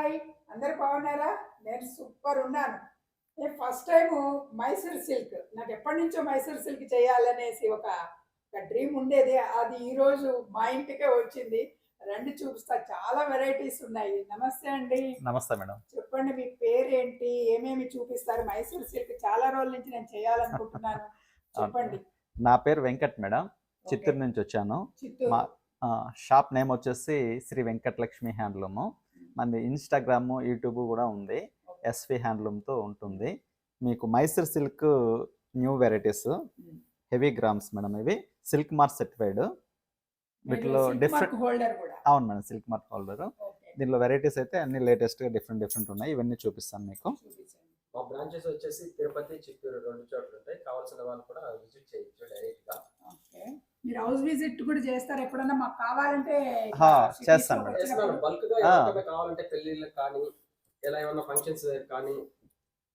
Hi, అందరు బాగున్నారా? నేను సూపర్ ఉన్నాను. నేను ఫస్ట్ టైం మైసూర్ సిల్క్, నాకు ఎప్పటి నుంచో మైసూర్ సిల్క్ చేయాలనేసి ఒక డ్రీమ్ ఉండేది. అది ఈరోజు మా ఇంటికే వచ్చింది. రండి చూపిస్తా, చాలా వెరైటీస్ ఉన్నాయి. నమస్తే అండి. నమస్తే మేడం. చెప్పండి, మీ పేరేంటి, ఏమేమి చూపిస్తారు? మైసూర్ సిల్క్ చాలా రోజుల నుంచి నేను చేయాలనుకుంటున్నాను. చెప్పండి. నా పేరు వెంకట్ మేడం. ఓకే. చిత్తూరు నుంచి వచ్చాను. చిత్తూరు. మా షాప్ నేమ్ వచ్చేసి శ్రీ వెంకటలక్ష్మి హ్యాండ్లూము. మనది ఇన్స్టాగ్రాము, యూట్యూబ్ కూడా ఉంది. ఎస్వి హ్యాండ్లూమ్తో ఉంటుంది. మీకు Mysore silk new varieties, heavy grams madam. ఇవి సిల్క్ మార్క్ సర్టిఫైడ్. వీటిలో డిఫరెంట్ హోల్డర్ కూడా. అవును మేడం, సిల్క్ మార్క్ హోల్డర్. దీనిలో వెరైటీస్ అయితే అన్ని లేటెస్ట్గా డిఫరెంట్ ఉన్నాయి. ఇవన్నీ చూపిస్తాను మీకు. మా బ్రాంచెస్ వచ్చేసి తిరుపతి, చిత్తూరు 2 చోట్ల ఉంటాయి. కావాల్సిన వాళ్ళు కూడా విజిట్ చేయొచ్చు డైరెక్ట్ గా. ఓకే. మీరు హౌస్ విజిట్ కూడా చేస్తారు ఎప్పుడన్నా? మాకు కావాలంటే చేస్తాను మేడం. బల్క్ గా ఎవరికైనా కావాలంటే పెళ్లిళ్ళకి కానీ ఎలా ఏమన్నా ఫంక్షన్స్ కానీ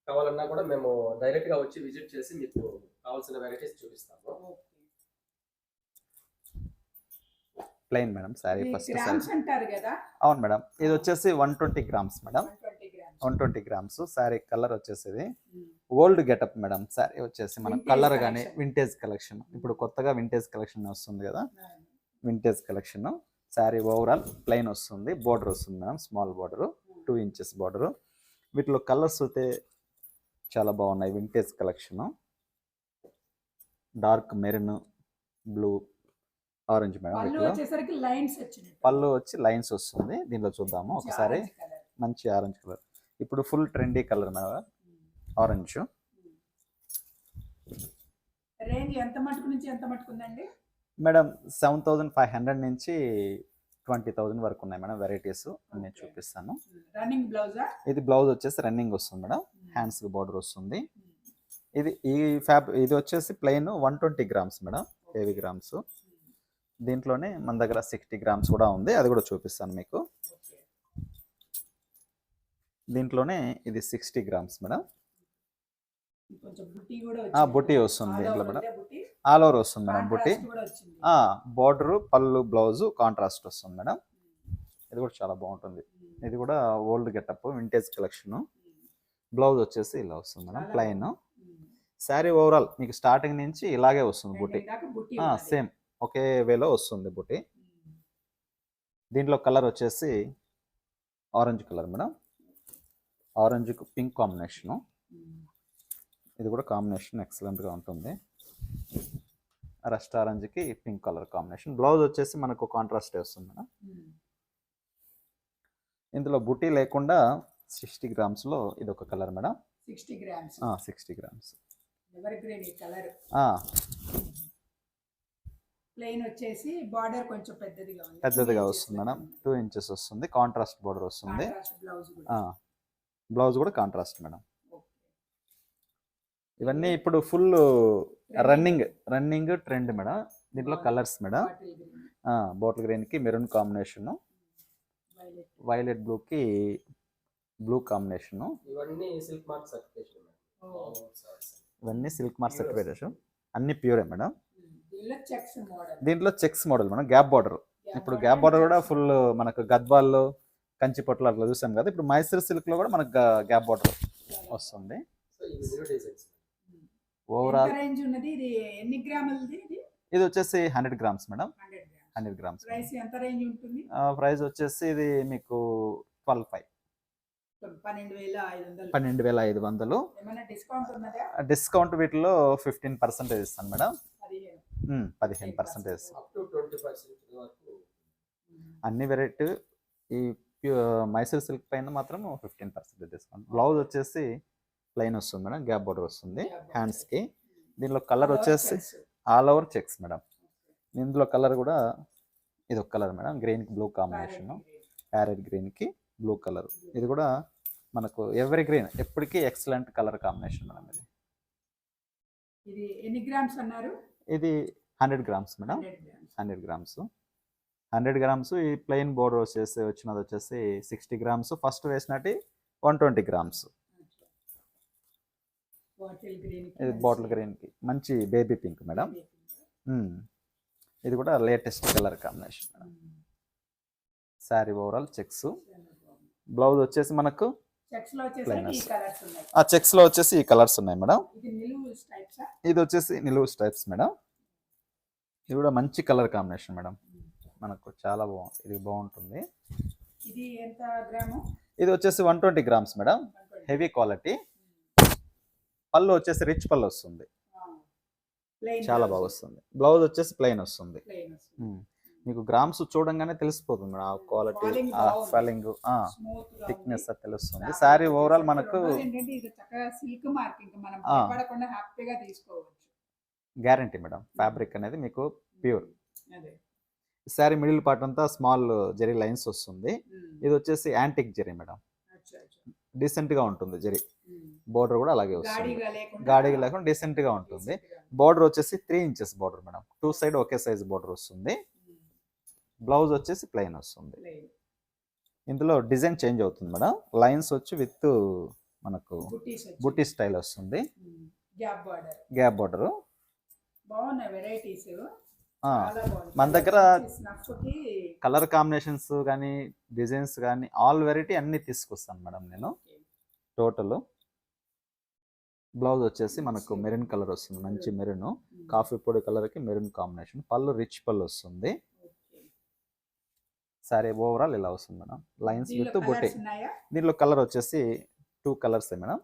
కావాలన్నా కూడా మేము డైరెక్ట్ గా వచ్చి విజిట్ చేసి మీకు కావాల్సిన వెరైటీస్ చూపిస్తాము. Plain madam sorry. First grams అంటారు కదా? అవును మేడం. ఇది వచ్చేసి 120 grams madam. 120 grams. Sari colour వచ్చేసి ఓల్డ్ గెటప్ మేడం. శారీ వచ్చేసి మనం కలర్ కానీ వింటేజ్ కలెక్షన్, ఇప్పుడు కొత్తగా వింటేజ్ కలెక్షన్ వస్తుంది కదా, vintage collection. Sari overall plain వస్తుంది, బోర్డర్ వస్తుంది madam, small border, 2 inches border. వీటిలో కలర్స్ అయితే చాలా బాగున్నాయి. Vintage collection, dark maroon, blue, orange madam. పళ్ళు వచ్చి లైన్స్ వస్తుంది. దీనిలో చూద్దాము ఒకసారి. మంచి ఆరెంజ్ కలర్, ఇప్పుడు full trendy colour madam, orange. Range ఎంత మటుకు నుంచి ఎంత మటుకు ఉందండి మేడం? 7,500 నుంచి 20,000 వరకు ఉన్నాయి మేడం. వెరైటీస్ నేను చూపిస్తాను. రన్నింగ్ బ్లౌజా? ఇది బ్లౌజ్ వచ్చేసి రన్నింగ్ వస్తుంది మేడం. హ్యాండ్స్ బోర్డర్ వస్తుంది. ఇది వచ్చేసి plain 120 grams madam, heavy grams. దీంట్లోనే మన దగ్గర 60 గ్రామ్స్ కూడా ఉంది, అది కూడా చూపిస్తాను మీకు. దీంట్లోనే ఇది 60 గ్రామ్స్ మేడం. బుట్టి వస్తుంది దీంట్లో మేడం, ఆల్ ఓవర్ వస్తుంది మేడం బుట్టి. బోర్డర్, పళ్ళు, బ్లౌజ్ కాంట్రాస్ట్ వస్తుంది మేడం. ఇది కూడా చాలా బాగుంటుంది. ఇది కూడా old getup, vintage collection. Blouse వచ్చేసి ఇలా వస్తుంది మేడం, ప్లెయిన్. శారీ ఓవరాల్ మీకు స్టార్టింగ్ నుంచి ఇలాగే వస్తుంది బుట్టి, సేమ్ ఒకే వేలో వస్తుంది బుట్టి. దీంట్లో కలర్ వచ్చేసి orange colour madam, orange pink combination. ఇది కూడా కాంబినేషన్ ఎక్సలెంట్గా ఉంటుంది. రస్ట్ ఆరెంజ్కి పింక్ కలర్ కాంబినేషన్. బ్లౌజ్ వచ్చేసి మనకు కాంట్రాస్ట్ వస్తుంది మేడం. ఇందులో బుట్టి లేకుండా 60 గ్రామ్స్లో ఇది ఒక colour madam. 60 grams. 60 grams. Plain వచ్చేసి బార్డర్ కొంచెం పెద్దదిగా వస్తుంది మేడం, 2 ఇంచెస్ వస్తుంది. కాంట్రాస్ట్ బోర్డర్ వస్తుంది. బ్లౌజ్ కూడా కాంట్రాస్ట్ మేడం. ఇవన్నీ ఇప్పుడు ఫుల్ రన్నింగ్ ట్రెండ్ మేడం. దీంట్లో కలర్స్ మేడం, బాటిల్ గ్రీన్ కి మెరూన్ కాంబినేషన్, వైలెట్ బ్లూ కి బ్లూ కాంబినేషన్. ఇవన్నీ సిల్క్ మార్క్ సర్టిఫికేషన్. ఇవన్నీ సిల్క్ మార్క్ సర్టిఫికేషన్, అన్ని ప్యూరే మేడం. దీంట్లో checks model madam, gap border. ఇప్పుడు గ్యాప్ బార్డర్ కూడా ఫుల్ మనకు గద్వాల్లో, కంచిపట్లు అట్లా చూసాం కదా. ఇప్పుడు మైసూర్ సిల్క్ లో కూడా మనకు గ్యాప్ బార్డర్ వస్తుంది. ఓవరాల్ ఇది వచ్చేసి 100 గ్రామ్స్ మేడం. 100 గ్రామ్స్. ప్రైస్ వచ్చేసి ఇది మీకు 12,500. 12,500. డిస్కౌంట్ వీటిలో 15% ఇస్తాను మేడం. 15%. అన్ని వెరైటీ ఈ మైసూర్ సిల్క్ పైన మాత్రం 15% డిస్కౌంట్. బ్లౌజ్ వచ్చేసి ప్లెయిన్ వస్తుంది మేడం, గ్యాప్ బోర్డర్ వస్తుంది హ్యాండ్స్కి. దీనిలో కలర్ వచ్చేసి ఆల్ ఓవర్ చెక్స్ మేడం. ఇందులో కలర్ కూడా ఇది ఒక కలర్ మేడం, గ్రీన్కి బ్లూ కాంబినేషన్, ప్యారెట్ గ్రీన్కి బ్లూ కలర్. ఇది కూడా మనకు ఎవరీ గ్రీన్ ఎప్పటికీ ఎక్సలెంట్ కలర్ కాంబినేషన్ మేడం. ఇది ఎన్ని గ్రామ్స్ అన్నారు? ఇది 100 గ్రామ్స్ మేడం. 100 గ్రామ్స్. 100 గ్రామ్స్. ఈ ప్లెయిన్ బోర్డర్ వచ్చినది వచ్చేసి 60 గ్రామ్స్. ఫస్ట్ వేసినట్టు 120 గ్రామ్స్. ఇది బాటిల్ గ్రీన్కి మంచి బేబీ పింక్ మేడం. ఇది కూడా latest colour combination madam. Sari overall checks, blouse వచ్చేసి మనకు చెక్స్ లో వచ్చేసరికి Plain ఈ వస్తుంది. కలర్స్ ఉన్నాయి. ఆ చెక్స్ లో వచ్చేసి ఈ కలర్స్ ఉన్నాయి మేడం. ఇది నిలువు స్ట్రైప్స్. ఇది వచ్చేసి నిలువు స్టైప్స్ మేడం. ఇది కూడా మంచి కలర్ కాంబినేషన్ మేడం. మనకు చాలా బాగుంది, ఇది బాగుంటుంది. ఇది ఎంత గ్రాము? ఇది వచ్చేసి 120 గ్రామ్స్ మేడం. Heavy quality. పళ్ళు వచ్చేసి రిచ్ పళ్ళు వస్తుంది, చాలా బాగా వస్తుంది. బ్లౌజ్ వచ్చేసి ప్లెయిన్ వస్తుంది. మీకు గ్రామ్స్ చూడంగానే తెలిసిపోతుంది మేడం ఆ క్వాలిటీ, ఆ ఫెలింగ్, థిక్నెస్ తెలుస్తుంది. శారీ ఓవరాల్ మనకు సిల్క్ మార్క్, ఇంకా మనం ఆ. భయపడకుండా హ్యాపీగా తీసుకోవచ్చు. Guarantee madam. ఫ్యాబ్రిక్ అనేది మీకు ప్యూర్. అదే. శారీ మిడిల్ పార్ట్ అంతా స్మాల్ జెరీ లైన్స్ వస్తుంది. ఇది వచ్చేసి యాంటిక్ జెరీ మేడం. అచ్చా, అచ్చా. డీసెంట్ గా ఉంటుంది జెరీ. బోర్డర్ కూడా అలాగే వస్తుంది, గాడిగా లేకుండా గాడిగా లేకుండా డీసెంట్ గా ఉంటుంది. బోర్డర్ వచ్చేసి 3 ఇంచెస్ బోర్డర్ మేడం. 2 సైడ్ ఒకే సైజ్ బోర్డర్ వస్తుంది. బ్లౌజ్ వచ్చేసి ప్లెయిన్ వస్తుంది. ఇందులో డిజైన్ చేంజ్ అవుతుంది మేడం. లైన్స్ వచ్చి విత్ మనకు బుట్టి స్టైల్ వస్తుంది. Gap border. Gap border. బాగున్నాయి వెరైటీస్. మన దగ్గర కలర్ కాంబినేషన్స్ కానీ డిజైన్స్ కానీ ఆల్ వెరైటీ అన్ని తీసుకొస్తాను మేడం నేను. టోటల్ బ్లౌజ్ వచ్చేసి మనకు మెరూన్ కలర్ వస్తుంది, మంచి మెరూన్, కాఫీ పొడి కలర్ కి మెరూన్ కాంబినేషన్. పళ్ళు రిచ్ పళ్ళు వస్తుంది. సారీ ఓవరాల్ ఇలా వస్తుంది మేడం. Lines with బొట్టి. దీనిలో కలర్ వచ్చేసి 2 కలర్స్ మేడం.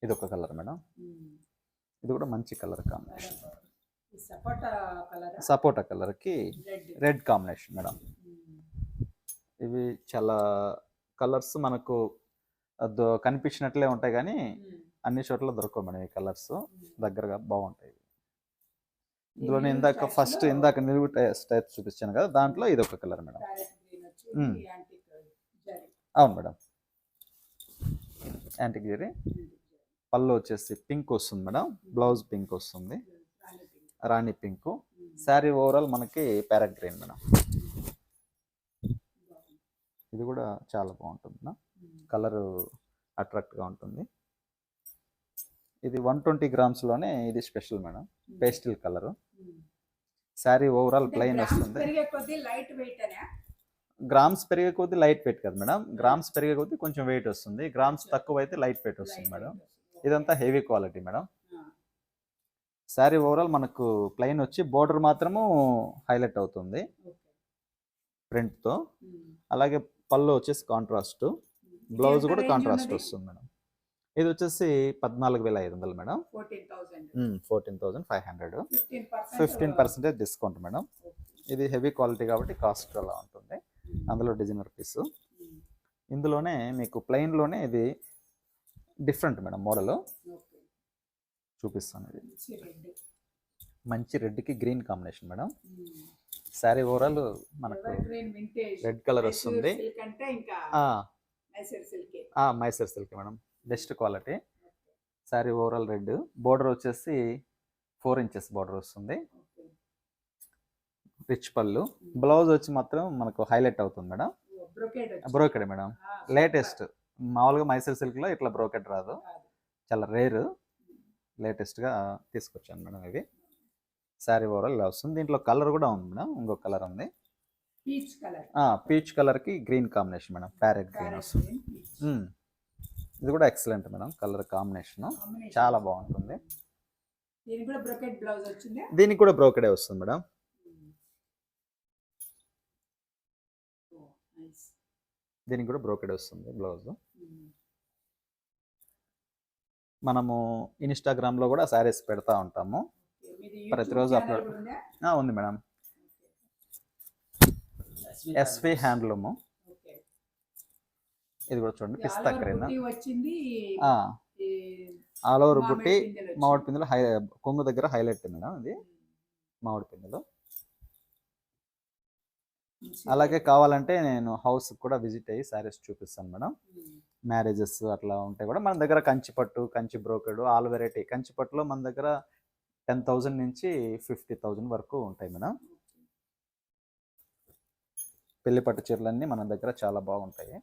ఇది ఒక కలర్ మేడం. ఇది కూడా మంచి కలర్ కాంబినేషన్. సపోటా కలర్ కి రెడ్ కాంబినేషన్ మేడం. ఇవి చాలా కలర్స్ మనకు కనిపించినట్లే ఉంటాయి కానీ అన్ని చోట్ల దొరకవు మేడం. ఈ కలర్స్ దగ్గరగా బాగుంటాయి. ఇందులో ఇందాక నిలువు టైప్ చూపించాను కదా, దాంట్లో ఇది ఒక కలర్ మేడం. అవును మేడం, యాంటిక్ జెరీ. పళ్ళు వచ్చేసి పింక్ వస్తుంది మేడం. బ్లౌజ్ పింక్ వస్తుంది, రాణి పింక్. శారీ ఓవరాల్ మనకి ప్యారెట్ గ్రీన్ మేడం. ఇది కూడా చాలా బాగుంటుంది మేడం. కలర్ అట్రాక్ట్గా ఉంటుంది. ఇది 120 గ్రామ్స్ లోనే ఇది special madam. Pastel colour. Sari overall plain వస్తుంది. గ్రామ్స్ పెరిగే కొద్దీ లైట్ వెయిట్ కదా మేడం. గ్రామ్స్ పెరిగే కొద్దీ కొంచెం వెయిట్ వస్తుంది. గ్రామ్స్ తక్కువ అయితే లైట్ వెయిట్ వస్తుంది మేడం. ఇదంతా heavy quality madam. Sari overall మనకు ప్లెయిన్ వచ్చి బోర్డర్ మాత్రము హైలైట్ అవుతుంది ప్రింట్ తో. అలాగే పళ్ళు వచ్చేసి కాంట్రాస్ట్, బ్లౌజ్ కూడా కాంట్రాస్ట్ వస్తుంది మేడం. ఇది వచ్చేసి 14,500 మేడం. 14,500. 15% discount madam. ఇది హెవీ క్వాలిటీ కాబట్టి కాస్ట్ అలా ఉంటుంది. అందులో డిజైనర్ పీస్. ఇందులోనే మీకు ప్లెయిన్ లోనే ఇది డిఫరెంట్ మేడం మోడల్ చూపిస్తాను. ఇది మంచి రెడ్ కి green combination madam. Sari overall మనకు రెడ్ కలర్ వస్తుంది. Mysore silk madam, best quality. Sari overall red. Border వచ్చేసి 4 ఇంచెస్ బోర్డర్ వస్తుంది. రిచ్ పళ్ళు. బ్లౌజ్ వచ్చి మాత్రం మనకు హైలైట్ అవుతుంది మేడం. Brocade madam, latest. మామూలుగా మైసూర్ సిల్క్ లో ఇట్లా బ్రోకెడ్ రాదు, చాలా రేర్. లేటెస్ట్ గా తీసుకొచ్చాను మేడం ఇవి. శారీ ఓవరాల్ ఇలా వస్తుంది. దీంట్లో కలర్ కూడా ఉంది మేడం, ఇంకొక కలర్ ఉంది. పీచ్ కలర్ కి green combination madam. Parrot green వస్తుంది. ఇది కూడా ఎక్సలెంట్ మేడం. కలర్ కాంబినేషన్ చాలా బాగుంటుంది. దీనికి కూడా బ్రోకెడే వస్తుంది మేడం. దీనికి కూడా బ్రోకెడ్ వస్తుంది బ్లౌజ్. మనము ఇన్స్టాగ్రామ్ లో కూడా శారీస్ పెడతా ఉంటాము, ప్రతిరోజు అప్లోడ్. ఉంది మేడం. SV handloom. ఇది కూడా చూడండి, పిస్తా గ్రీన్. ఆల్ ఓవర్ బుట్టి, మామిడి పిందులు కొంగు దగ్గర హైలైట్ మేడం. ఇది మామిడి పిందులు. అలాగే కావాలంటే నేను హౌస్ కూడా విజిట్ అయ్యి శారీస్ చూపిస్తాను మేడం. మ్యారేజెస్ అట్లా ఉంటే కూడా మన దగ్గర కంచి పట్టు, Kanchi brocade, all variety. Kanchi పట్టులో మన దగ్గర 10,000 నుంచి 50,000 వరకు ఉంటాయి మేడం. పెళ్లి పట్టు చీరలన్నీ మన దగ్గర చాలా బాగుంటాయి.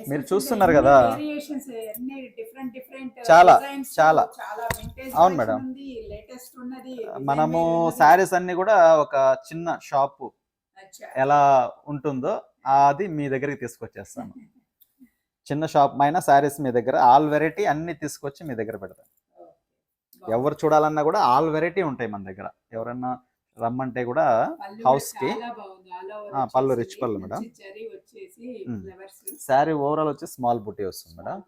మీరు చూస్తున్నారు కదా. వేరియేషన్స్ అన్ని డిఫరెంట్ చాలా, డిజైన్స్, చాలా. చాలా వింటేజ్ అవును మేడం. ఉంది, లేటెస్ట్ ఉన్నది, మనము శారీస్ అన్ని కూడా ఒక చిన్న షాపు ఎలా ఉంటుందో అది మీ దగ్గరికి తీసుకొచ్చేస్తాను. చిన్న షాప్ అయినా శారీస్ మీ దగ్గర ఆల్ వెరైటీ అన్ని తీసుకొచ్చి మీ దగ్గర పెడతాను. ఎవరు చూడాలన్నా కూడా ఆల్ వెరైటీ ఉంటాయి మన దగ్గర. ఎవరన్నా రమ్మంటే కూడా హౌస్ కి పళ్ళు రిచ్ పళ్ళు మేడం. శారీ ఓవరాల్ వచ్చి స్మాల్ బుటీ వస్తుంది మేడం.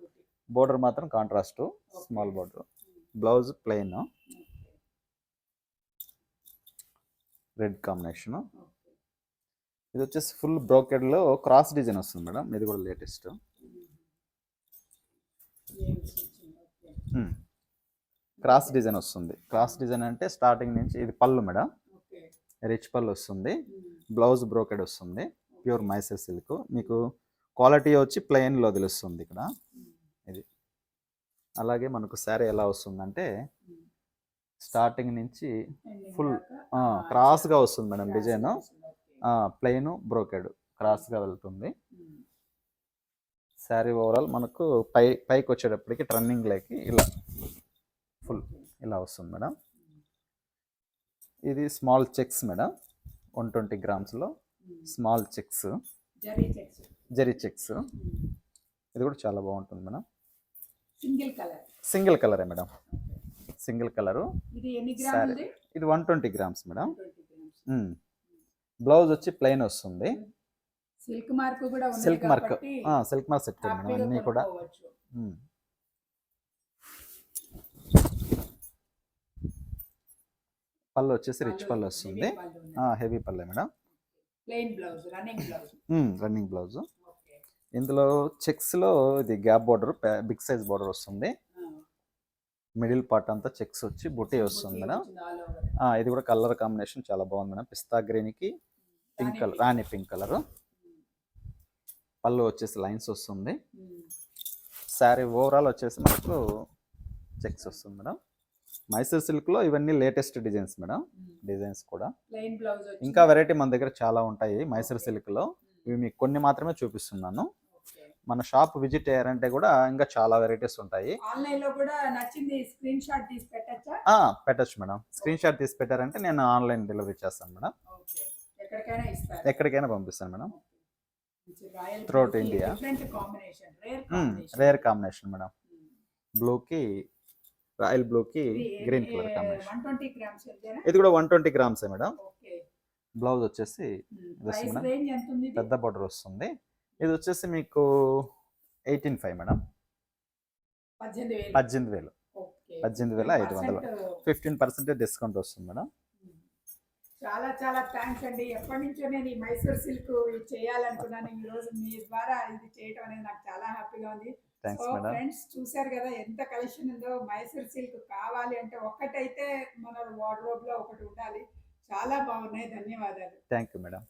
బోర్డర్ మాత్రం contrast small border. Blouse plain red combination. ఇది వచ్చేసి ఫుల్ బ్రోకెడ్ లో క్రాస్ డిజైన్ వస్తుంది మేడం. ఇది కూడా లేటెస్ట్. క్రాస్ డిజైన్ వస్తుంది. క్రాస్ డిజైన్ అంటే స్టార్టింగ్ నుంచి ఇది పళ్ళు మేడం. రిచ్ పళ్ళు వస్తుంది. బ్లౌజ్ బ్రోకెడ్ వస్తుంది. Pure Mysore silk. మీకు క్వాలిటీ వచ్చి ప్లెయిన్ లో తెలుస్తుంది ఇక్కడ. ఇది అలాగే మనకు శారీ ఎలా వస్తుందంటే స్టార్టింగ్ నుంచి ఫుల్ క్రాస్ గా వస్తుంది madam. Design plain brocade cross గా వెళ్తుంది. శారీ ఓవరాల్ మనకు పైకి వచ్చేటప్పటికి టర్నింగ్ లేకి ఇలా ఫుల్ ఇలా వస్తుంది మేడం. ఇది స్మాల్ చెక్స్ మేడం. 120 grams లో స్మాల్ చెక్స్, జరీ చెక్స్. ఇది కూడా చాలా బాగుంటుంది మేడం. సింగిల్ కలరే మేడం. Single colour. ఇది 120 grams మేడం. బ్లౌజ్ వచ్చి ప్లెయిన్ వస్తుంది. సిల్క్ మార్క్ కూడా ఉంది. సిల్క్ మార్క్ సెట్ మేడం అన్నీ కూడా. పళ్ళు వచ్చేసి రిచ్ పళ్ళు వస్తుంది. హెవీ పళ్ళే మేడం. Running blouse. ఇందులో చెక్స్ లో ఇది gap border, big size border వస్తుంది. మిడిల్ పార్ట్ అంతా చెక్స్ వచ్చి బుటీ వస్తుంది మేడం. ఇది కూడా కలర్ కాంబినేషన్ చాలా బాగుంది మేడం. పిస్తా గ్రీన్ కి పింక్ కలర్, రాణి పింక్ కలర్. పళ్ళు వచ్చేసి లైన్స్ వస్తుంది. శారీ ఓవరాల్ వచ్చేసి మనకు చెక్స్ వస్తుంది మేడం. మైసూర్ సిల్క్ లో ఇవన్నీ లేటెస్ట్ డిజైన్స్ మేడం. డిజైన్స్ కూడా ఇంకా వెరైటీ మన దగ్గర చాలా ఉంటాయి మైసూర్ సిల్క్ లో. ఇవి మీకు కొన్ని మాత్రమే చూపిస్తున్నాను. మన షాప్ విజిట్ అయ్యారంటే కూడా ఇంకా చాలా వెరైటీస్ ఉంటాయి. ఆన్లైన్ లో కూడా నచ్చింది స్క్రీన్ షాట్ తీసి పెట్టచ్చా? పెట్టచ్చు మేడం. స్క్రీన్ షాట్ తీసి పెట్టారంటే నేను ఆన్లైన్ డెలివరీ చేస్తాను మేడం. ఎక్కడికైనా పంపిస్తాను madam. Throughout India. Rare combination madam. బ్లూకి రాయల్ బ్లూకి గ్రీన్ కలర్ కాంబినేషన్. ఇది కూడా 120 grams మేడం. బ్లౌజ్ వచ్చేసి పెద్ద బోర్డర్ వస్తుంది. ఇది వచ్చేసి మీకు 18,500 మేడం. 18,000. 18,500. 15% డిస్కౌంట్ వస్తుంది మేడం. చాలా చాలా థ్యాంక్స్ అండి. ఎప్పటి నుంచో నేను ఈ మైసూర్ సిల్క్ చేయాలనుకున్నాను. ఈ రోజు మీ ద్వారా ఇది చేయడం అనేది నాకు చాలా హ్యాపీగా ఉంది. సో ఫ్రెండ్స్ చూసారు కదా ఎంత కలెక్షన్ ఉందో. మైసూర్ సిల్క్ కావాలి అంటే ఒక్కటైతే మన వార్డ్రోబ్ లో ఒకటి ఉండాలి. చాలా బాగున్నాయి. ధన్యవాదాలు. Thank you madam.